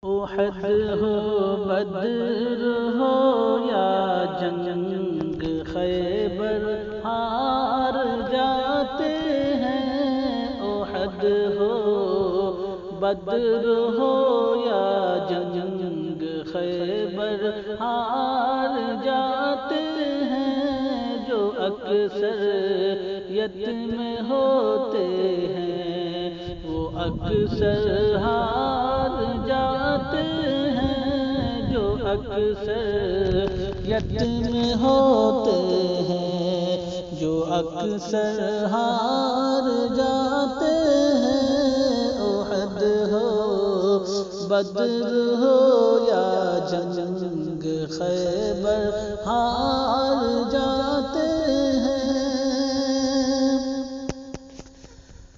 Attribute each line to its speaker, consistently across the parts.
Speaker 1: احد ہو بدر ہو یا جنگ خیبر ہار جاتے ہیں۔ احد ہو بدر ہو یا جنگ خیبر ہار جاتے ہیں۔ جو اکثر یتیم ہوتے ہیں وہ اکثر ہار جاتے ہیں۔ جو اکثر یتیم ہوتے ہیں جو اکثر ہار جاتے ہیں۔ احد ہو بدر ہو یا جنگ خیبر ہار جاتے ہیں۔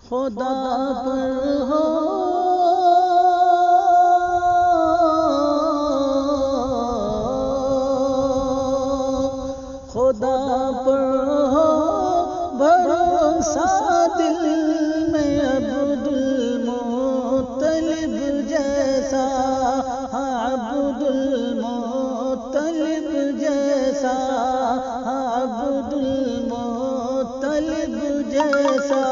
Speaker 1: خدا پر ہو خدا پر ہو بھروسہ دل میں عبد المطلب جیسا، عبد المطلب جیسا، عبد المطلب جیسا۔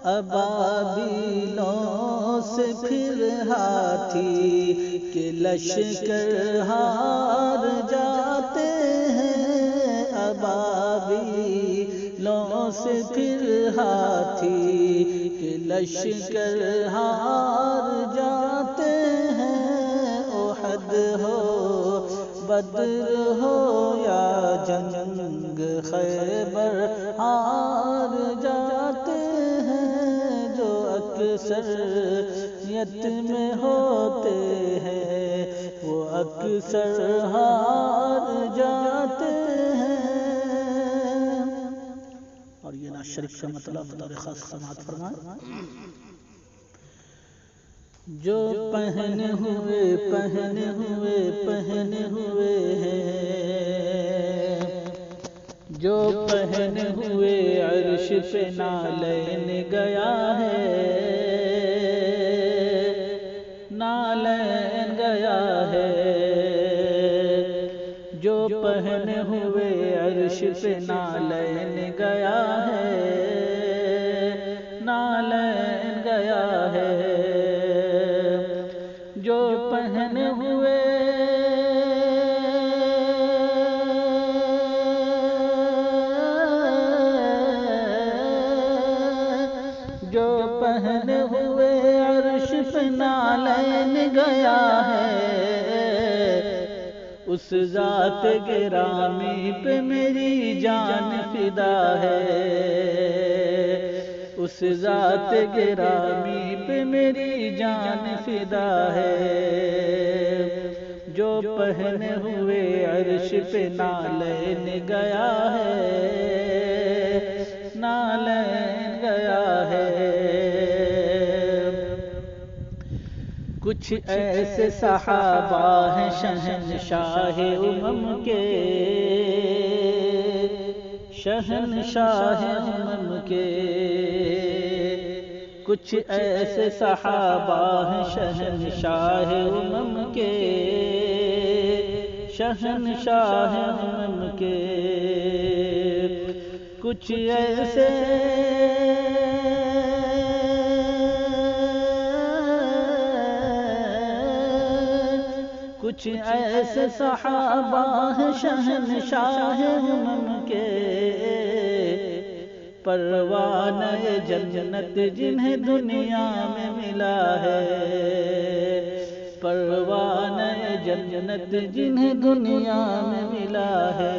Speaker 1: ابابیلوں سے پھر ہاتھی کے لشکر ہار جاتے ہیں۔ ابابیلوں سے پھر ہاتھی کے لشکر ہار جاتے ہیں۔ احد ہو بدر ہو یا جنگ خیبر ہار جاتے ہیں۔ جو اکثر یتیم ہوتے ہیں وہ اکثر ہار جاتے ہیں۔ اور یہ نعت شریف کا مطلب بطور خاص سماعت فرمائیں۔ جو پہنے ہوئے ہیں، جو پہنے ہوئے عرش پہ نالین گیا ہے، نالین گیا ہے۔ جو پہنے ہوئے عرش پہ نالین گیا ہے، نالین گیا ہے۔ جو پہنے ہوئے جو پہنے ہوئے عرش پہ نالین گیا ہے، اس ذات گرامی پہ میری جان فدا ہے، اس ذات گرامی پہ میری جان فدا ہے۔ جو پہنے ہوئے عرش پہ نالین گیا ہے، نالین گیا ہے۔ کچھ ایسے صحابہ ہیں شہنشاہ امم کے، شہنشاہ امم کے۔ کچھ ایسے صحابہ ہیں شہنشاہ امم کے، شہنشاہ امم کے۔ کچھ ایسے کچھ ایسے صحابہ ہیں شہنشاہ امم کے، پروانہ جنت جنہیں دنیا میں ملا ہے، پروانہ جنت جنہیں دنیا میں ملا ہے۔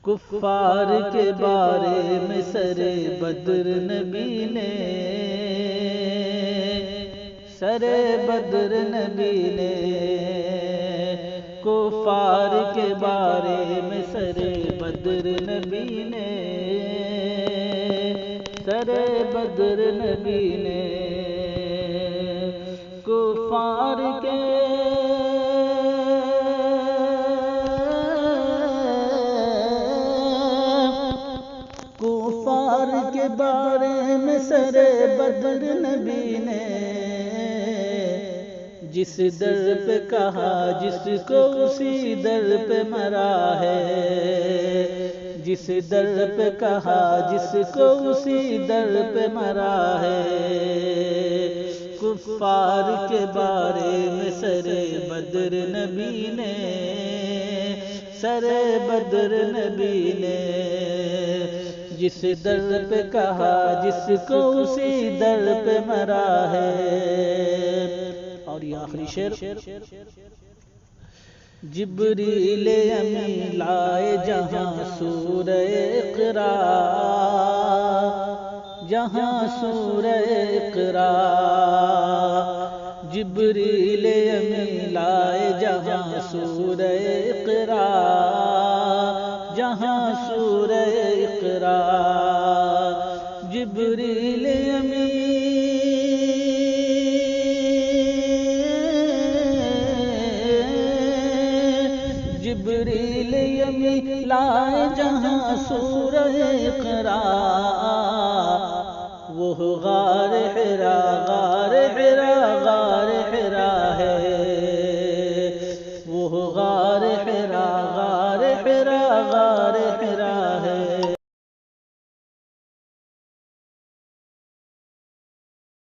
Speaker 1: کفار کے بارے میں سرے بدر نبی نے، سرے بدر نبی نے، کفار کے بارے میں سرے بدر نبی نے، سرے بدر نبی نے۔ کفار کے کفار کے کے بارے میں سر بدر نبی نے جس در پہ کہا جس کو اسی در پہ مرا ہے، جس در پہ کہا جس کو اسی در پہ مرا ہے۔ کفار کے بارے میں سر بدر نبی نے، سر بدر نبی نے جس در پہ کہا جس کو اسی در پہ مرا ہے۔ اور یہ آخری شعر، جبریل امین لائے جہاں سورہ اقرا، جہاں سورہ اقرا، جبریل امین لائے جہاں سورہ اقرا، جہاں سورہ اقرا، جبریل امین جبریل امین لائے جہاں سورہ اقرا، وہ غار حرا، غار حرا، غار حرا ہے، وہ غار حرا، غار حرا، غار